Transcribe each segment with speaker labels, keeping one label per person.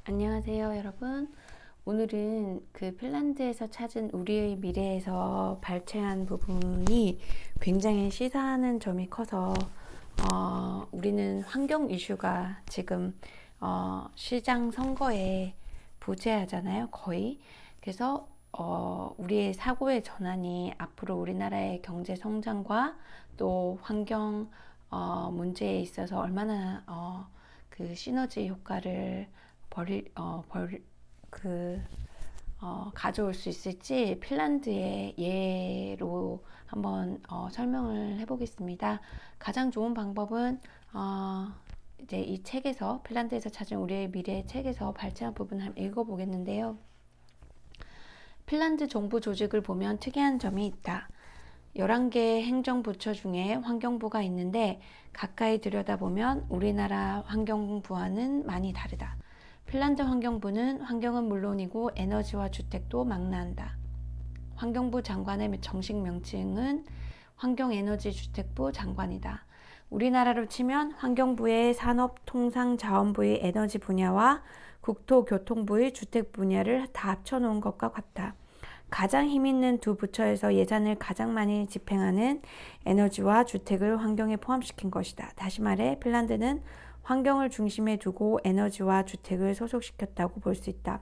Speaker 1: 안녕하세요, 여러분. 오늘은 그 핀란드에서 찾은 우리의 미래에서 발췌한 부분이 굉장히 시사하는 점이 커서 우리는 환경 이슈가 지금 시장 선거에 부재하잖아요, 거의. 그래서 우리의 사고의 전환이 앞으로 우리나라의 경제 성장과 또 환경 문제에 있어서 얼마나 그 시너지 효과를 벌일, 가져올 수 있을지 핀란드의 예로 한번 설명을 해보겠습니다. 가장 좋은 방법은 이제 이 책에서 핀란드에서 찾은 우리의 미래 책에서 발췌한 부분을 한번 읽어보겠는데요. 핀란드 정부 조직을 보면 특이한 점이 있다. 11개 행정부처 중에 환경부가 있는데 가까이 들여다보면 우리나라 환경부와는 많이 다르다. 핀란드 환경부는 환경은 물론이고 에너지와 주택도 망라한다. 환경부 장관의 정식 명칭은 환경에너지주택부 장관이다. 우리나라로 치면 환경부의 산업통상자원부의 에너지 분야와 국토교통부의 주택 분야를 다 합쳐놓은 것과 같다. 가장 힘있는 두 부처에서 예산을 가장 많이 집행하는 에너지와 주택을 환경에 포함시킨 것이다. 다시 말해 핀란드는 환경을 중심에 두고 에너지와 주택을 소속시켰다고 볼 수 있다.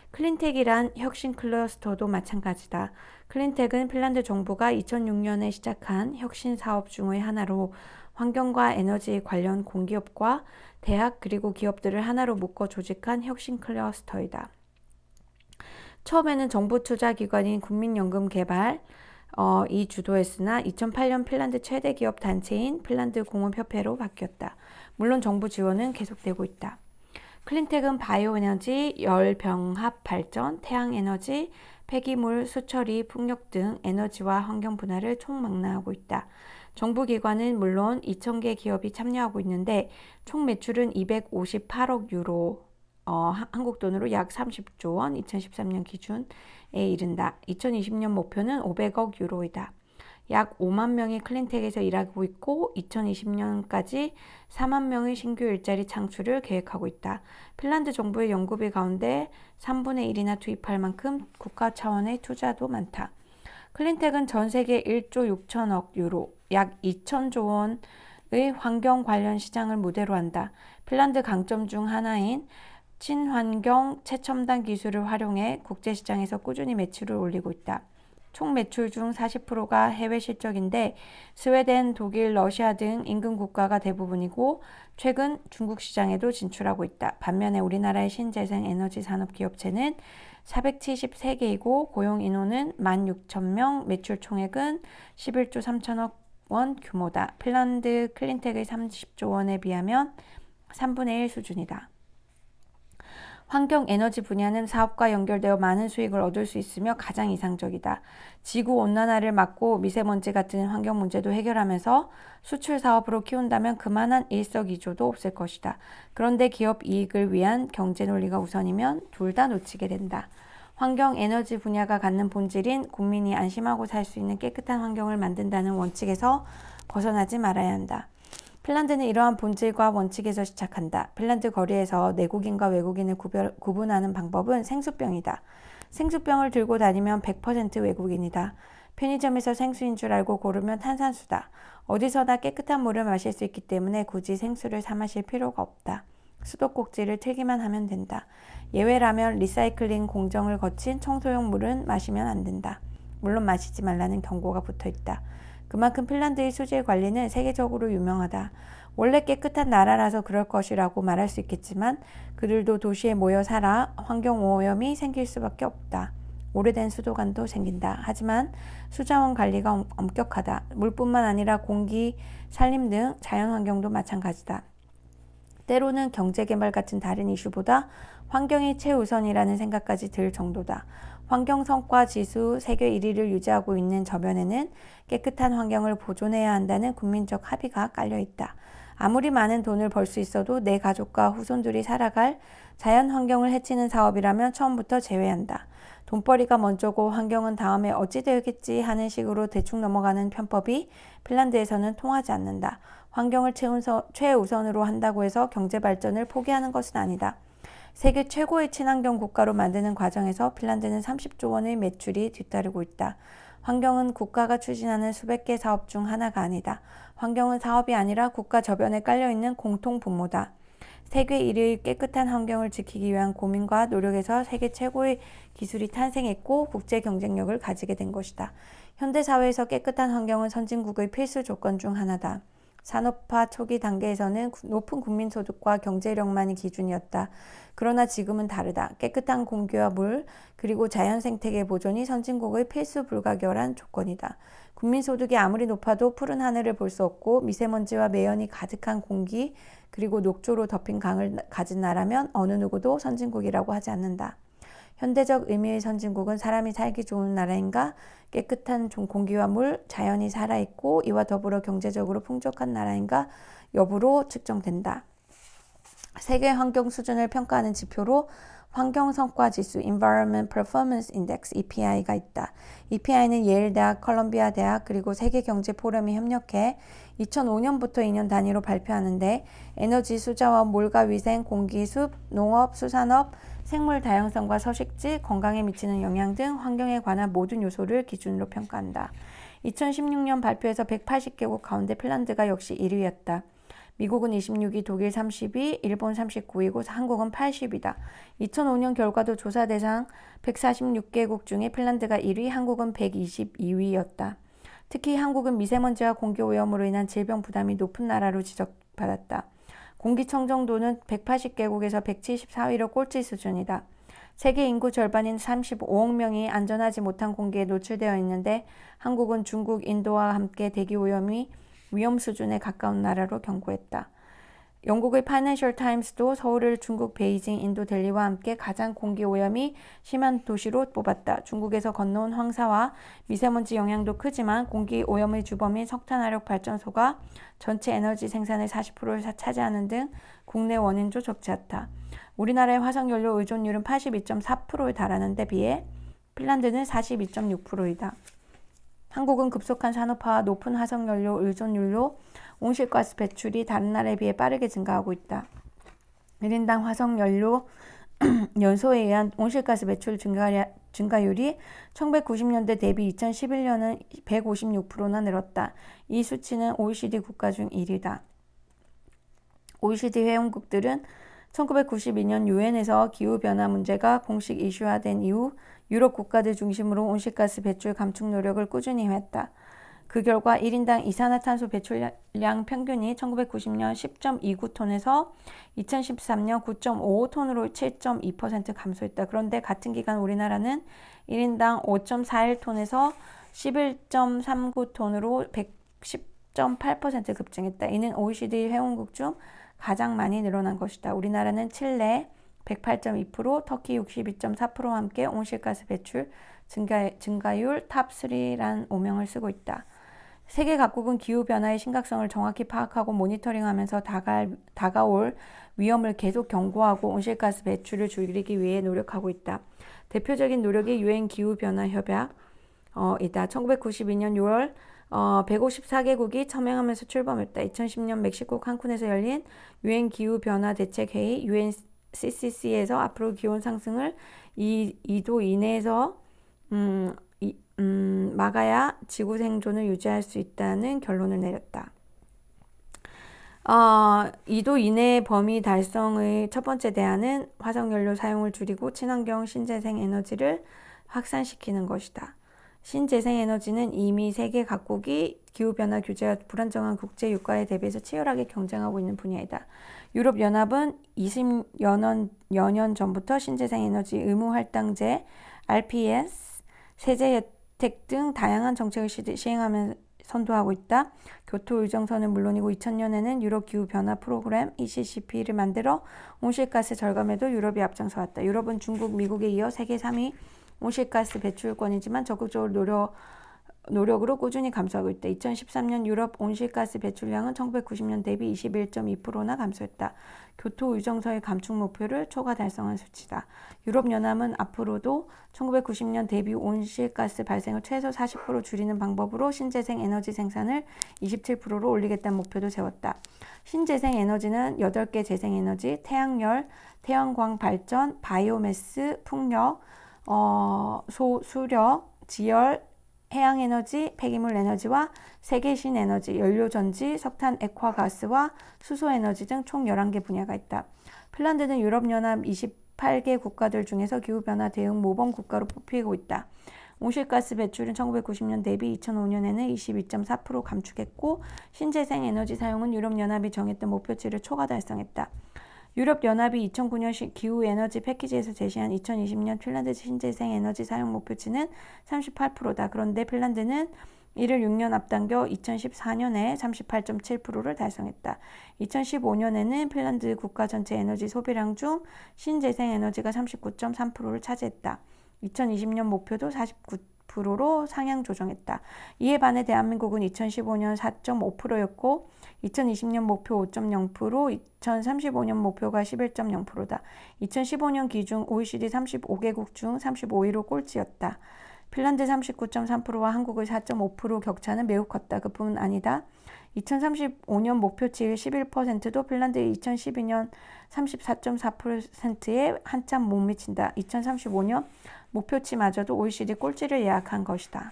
Speaker 1: 클린텍이란 혁신 클러스터도 마찬가지다. 클린텍은 핀란드 정부가 2006년에 시작한 혁신 사업 중의 하나로 환경과 에너지 관련 공기업과 대학 그리고 기업들을 하나로 묶어 조직한 혁신 클러스터이다. 처음에는 정부 투자 기관인 국민연금개발 이 주도했으나 2008년 핀란드 최대 기업 단체인 핀란드 공업협회로 바뀌었다. 물론 정부 지원은 계속되고 있다. 클린텍은 바이오에너지, 열병합 발전, 태양에너지, 폐기물 수처리, 풍력 등 에너지와 환경 분야를 총망라하고 있다. 정부 기관은 물론 2,000개 기업이 참여하고 있는데 총 매출은 258억 유로, 한국 돈으로 약 30조 원, 2013년 기준에 이른다. 2020년 목표는 500억 유로이다. 약 5만 명이 클린텍에서 일하고 있고 2020년까지 4만 명의 신규 일자리 창출을 계획하고 있다. 핀란드 정부의 연구비 가운데 3분의 1이나 투입할 만큼 국가 차원의 투자도 많다. 클린텍은 전 세계 1조 6천억 유로, 약 2천조 원의 환경 관련 시장을 무대로 한다. 핀란드 강점 중 하나인 친환경 최첨단 기술을 활용해 국제시장에서 꾸준히 매출을 올리고 있다. 총 매출 중 40%가 해외 실적인데 스웨덴, 독일, 러시아 등 인근 국가가 대부분이고 최근 중국 시장에도 진출하고 있다. 반면에 우리나라의 신재생 에너지 산업 기업체는 473개이고 고용 인원은 16,000명, 매출 총액은 11조 3천억 원 규모다. 핀란드 클린텍의 30조 원에 비하면 3분의 1 수준이다. 환경 에너지 분야는 사업과 연결되어 많은 수익을 얻을 수 있으며 가장 이상적이다. 지구 온난화를 막고 미세먼지 같은 환경 문제도 해결하면서 수출 사업으로 키운다면 그만한 일석이조도 없을 것이다. 그런데 기업 이익을 위한 경제 논리가 우선이면 둘 다 놓치게 된다. 환경 에너지 분야가 갖는 본질인 국민이 안심하고 살 수 있는 깨끗한 환경을 만든다는 원칙에서 벗어나지 말아야 한다. 핀란드는 이러한 본질과 원칙에서 시작한다. 핀란드 거리에서 내국인과 외국인을 구분하는 방법은 생수병이다. 생수병을 들고 다니면 100% 외국인이다. 편의점에서 생수인 줄 알고 고르면 탄산수다. 어디서나 깨끗한 물을 마실 수 있기 때문에 굳이 생수를 사 마실 필요가 없다. 수도꼭지를 틀기만 하면 된다. 예외라면 리사이클링 공정을 거친 청소용 물은 마시면 안 된다. 물론 마시지 말라는 경고가 붙어 있다. 그만큼 핀란드의 수질 관리는 세계적으로 유명하다. 원래 깨끗한 나라라서 그럴 것이라고 말할 수 있겠지만 그들도 도시에 모여 살아 환경오염이 생길 수밖에 없다. 오래된 수도관도 생긴다. 하지만 수자원 관리가 엄격하다. 물뿐만 아니라 공기, 산림 등 자연환경도 마찬가지다. 때로는 경제개발 같은 다른 이슈보다 환경이 최우선이라는 생각까지 들 정도다. 환경성과지수 세계 1위를 유지하고 있는 저변에는 깨끗한 환경을 보존해야 한다는 국민적 합의가 깔려있다. 아무리 많은 돈을 벌 수 있어도 내 가족과 후손들이 살아갈 자연환경을 해치는 사업이라면 처음부터 제외한다. 돈벌이가 먼저고 환경은 다음에 어찌 되겠지 하는 식으로 대충 넘어가는 편법이 핀란드에서는 통하지 않는다. 환경을 최우선으로 한다고 해서 경제발전을 포기하는 것은 아니다. 세계 최고의 친환경 국가로 만드는 과정에서 핀란드는 30조 원의 매출이 뒤따르고 있다. 환경은 국가가 추진하는 수백 개 사업 중 하나가 아니다. 환경은 사업이 아니라 국가 저변에 깔려있는 공통 분모다. 세계 1위의 깨끗한 환경을 지키기 위한 고민과 노력에서 세계 최고의 기술이 탄생했고 국제 경쟁력을 가지게 된 것이다. 현대사회에서 깨끗한 환경은 선진국의 필수 조건 중 하나다. 산업화 초기 단계에서는 높은 국민소득과 경제력만이 기준이었다. 그러나 지금은 다르다. 깨끗한 공기와 물, 그리고 자연생태계 보존이 선진국의 필수 불가결한 조건이다. 국민소득이 아무리 높아도 푸른 하늘을 볼 수 없고 미세먼지와 매연이 가득한 공기, 그리고 녹조로 덮인 강을 가진 나라면 어느 누구도 선진국이라고 하지 않는다. 현대적 의미의 선진국은 사람이 살기 좋은 나라인가, 깨끗한 공기와 물, 자연이 살아있고 이와 더불어 경제적으로 풍족한 나라인가 여부로 측정된다. 세계 환경 수준을 평가하는 지표로 환경성과지수 Environment Performance Index EPI가 있다. EPI는 예일대학, 컬럼비아 대학 그리고 세계경제포럼이 협력해 2005년부터 2년 단위로 발표하는데 에너지, 수자원, 물가위생, 공기, 숲, 농업, 수산업, 생물 다양성과 서식지, 건강에 미치는 영향 등 환경에 관한 모든 요소를 기준으로 평가한다. 2016년 발표에서 180개국 가운데 핀란드가 역시 1위였다. 미국은 26위, 독일 30위, 일본 39위고 한국은 80위다. 2005년 결과도 조사 대상 146개국 중에 핀란드가 1위, 한국은 122위였다. 특히 한국은 미세먼지와 공기오염으로 인한 질병 부담이 높은 나라로 지적받았다. 공기청정도는 180개국에서 174위로 꼴찌 수준이다. 세계 인구 절반인 35억 명이 안전하지 못한 공기에 노출되어 있는데 한국은 중국, 인도와 함께 대기오염이 위험 수준에 가까운 나라로 경고했다. 영국의 파이낸셜 타임스도 서울을 중국 베이징, 인도 델리와 함께 가장 공기오염이 심한 도시로 뽑았다. 중국에서 건너온 황사와 미세먼지 영향도 크지만 공기오염의 주범인 석탄화력 발전소가 전체 에너지 생산의 40%를 차지하는 등 국내 원인도 적지 않다. 우리나라의 화석연료 의존율은 82.4%에 달하는 데 비해 핀란드는 42.6%이다. 한국은 급속한 산업화와 높은 화석연료 의존율로 온실가스 배출이 다른 나라에 비해 빠르게 증가하고 있다. 1인당 화석연료 연소에 의한 온실가스 배출 증가율이 1990년대 대비 2011년은 156%나 늘었다. 이 수치는 OECD 국가 중 1위다. OECD 회원국들은 1992년 유엔에서 기후변화 문제가 공식 이슈화된 이후 유럽 국가들 중심으로 온실가스 배출 감축 노력을 꾸준히 해왔다. 그 결과 1인당 이산화탄소 배출량 평균이 1990년 10.29톤에서 2013년 9.55톤으로 7.2% 감소했다. 그런데 같은 기간 우리나라는 1인당 5.41톤에서 11.39톤으로 110.8% 급증했다. 이는 OECD 회원국 중 가장 많이 늘어난 것이다. 우리나라는 칠레 108.2%, 터키 62.4%와 함께 온실가스 배출 증가율 탑3란 오명을 쓰고 있다. 세계 각국은 기후변화의 심각성을 정확히 파악하고 모니터링하면서 다가올 위험을 계속 경고하고 온실가스 배출을 줄이기 위해 노력하고 있다. 대표적인 노력이 유엔 기후변화협약이다. 1992년 6월 154개국이 참여하면서 출범했다. 2010년 멕시코 칸쿤에서 열린 유엔 기후변화 대책회의 UNCCC에서 앞으로 기온 상승을 2도 이내에서 막아야 지구 생존을 유지할 수 있다는 결론을 내렸다. 2도 이내의 범위 달성의 첫 번째 대안은 화석연료 사용을 줄이고 친환경 신재생 에너지를 확산시키는 것이다. 신재생 에너지는 이미 세계 각국이 기후변화 규제와 불안정한 국제 유가에 대비해서 치열하게 경쟁하고 있는 분야이다. 유럽연합은 20여 년 전부터 신재생 에너지 의무 할당제, RPS, 세제 혜택 등 다양한 정책을 시행하며 선도하고 있다. 교토 의정서는 물론이고 2000년에는 유럽 기후변화 프로그램 ECCP를 만들어 온실가스 절감에도 유럽이 앞장서왔다. 유럽은 중국, 미국에 이어 세계 3위 온실가스 배출권이지만 적극적으로 노력으로 꾸준히 감소하고 있다. 2013년 유럽 온실가스 배출량은 1990년 대비 21.2%나 감소했다. 교토 유정서의 감축 목표를 초과 달성한 수치다. 유럽연합은 앞으로도 1990년 대비 온실가스 발생을 최소 40% 줄이는 방법으로 신재생 에너지 생산을 27%로 올리겠다는 목표도 세웠다. 신재생 에너지는 8개 재생에너지, 태양열, 태양광 발전, 바이오매스, 풍력, 수력, 지열, 해양에너지, 폐기물 에너지와 세계 신에너지, 연료전지, 석탄 액화가스와 수소에너지 등 총 11개 분야가 있다. 핀란드는 유럽연합 28개 국가들 중에서 기후변화 대응 모범 국가로 뽑히고 있다. 온실가스 배출은 1990년 대비 2005년에는 22.4% 감축했고 신재생 에너지 사용은 유럽연합이 정했던 목표치를 초과 달성했다. 유럽연합이 2009년 기후에너지 패키지에서 제시한 2020년 핀란드 신재생 에너지 사용 목표치는 38%다. 그런데 핀란드는 이를 6년 앞당겨 2014년에 38.7%를 달성했다. 2015년에는 핀란드 국가 전체 에너지 소비량 중 신재생 에너지가 39.3%를 차지했다. 2020년 목표도 49%로 상향 조정했다. 이에 반해 대한민국은 2015년 4.5%였고 2020년 목표 5.0%, 2035년 목표가 11.0%다. 2015년 기준 OECD 35개국 중 35위로 꼴찌였다. 핀란드 39.3%와 한국의 4.5% 격차는 매우 컸다. 그뿐 아니다. 2035년 목표치의 11%도 핀란드의 2012년 34.4%에 한참 못 미친다. 2035년 목표치마저도 OECD 꼴찌를 예약한 것이다.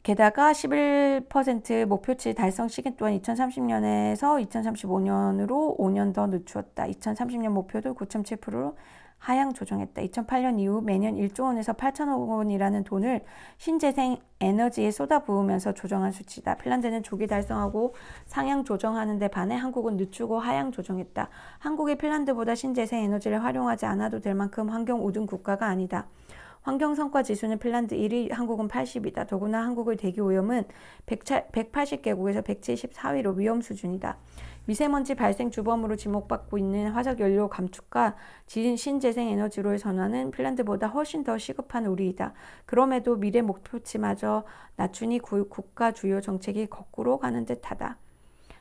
Speaker 1: 게다가 11% 목표치 달성 시기 또한 2030년에서 2035년으로 5년 더 늦추었다. 2030년 목표도 9.7%로 하향 조정했다. 2008년 이후 매년 1조 원에서 8천억 원이라는 돈을 신재생 에너지에 쏟아부으면서 조정한 수치다. 핀란드는 조기 달성하고 상향 조정하는 데 반해 한국은 늦추고 하향 조정했다. 한국이 핀란드보다 신재생 에너지를 활용하지 않아도 될 만큼 환경 우등 국가가 아니다. 환경성과 지수는 핀란드 1위, 한국은 80이다. 더구나 한국의 대기오염은 180개국에서 174위로 위험 수준이다. 미세먼지 발생 주범으로 지목받고 있는 화석연료 감축과 신재생 에너지로의 전환은 핀란드보다 훨씬 더 시급한 우리이다. 그럼에도 미래 목표치마저 낮추니 국가 주요 정책이 거꾸로 가는 듯하다.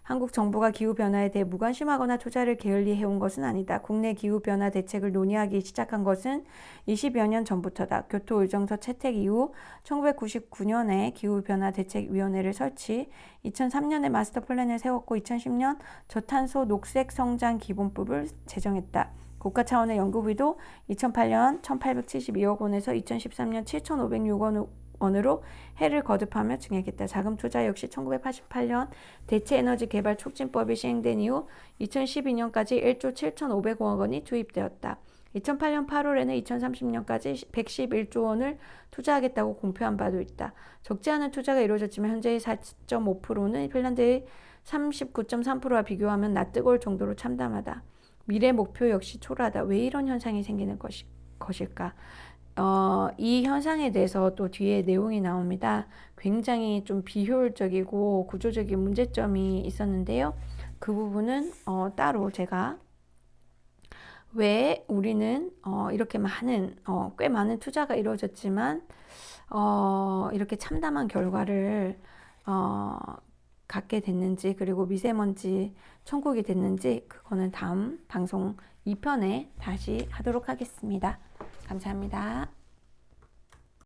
Speaker 1: 한국 정부가 기후변화에 대해 무관심하거나 투자를 게을리해온 것은 아니다. 국내 기후변화 대책을 논의하기 시작한 것은 20여 년 전부터다. 교토의정서 채택 이후 1999년에 기후변화대책위원회를 설치, 2003년에 마스터플랜을 세웠고 2010년 저탄소 녹색성장 기본법을 제정했다. 국가 차원의 연구비도 2008년 1,872억 원에서 2013년 7,506억 원으로 해를 거듭하며 증액했다. 자금 투자 역시 1988년 대체에너지 개발 촉진법이 시행된 이후 2012년까지 1조 7,500억 원이 투입되었다. 2008년 8월에는 2030년까지 111조 원을 투자하겠다고 공표한 바도 있다. 적지 않은 투자가 이루어졌지만 현재의 4.5%는 핀란드의 39.3%와 비교하면 낯뜨거울 정도로 참담하다. 미래 목표 역시 초라하다. 왜 이런 현상이 생기는 것일까? 이 현상에 대해서 또 뒤에 내용이 나옵니다. 굉장히 좀 비효율적이고 구조적인 문제점이 있었는데요. 그 부분은 따로 제가 왜 우리는 이렇게 꽤 많은 투자가 이루어졌지만 이렇게 참담한 결과를 갖게 됐는지, 그리고 미세먼지 천국이 됐는지, 그거는 다음 방송 2편에 다시 하도록 하겠습니다. 감사합니다.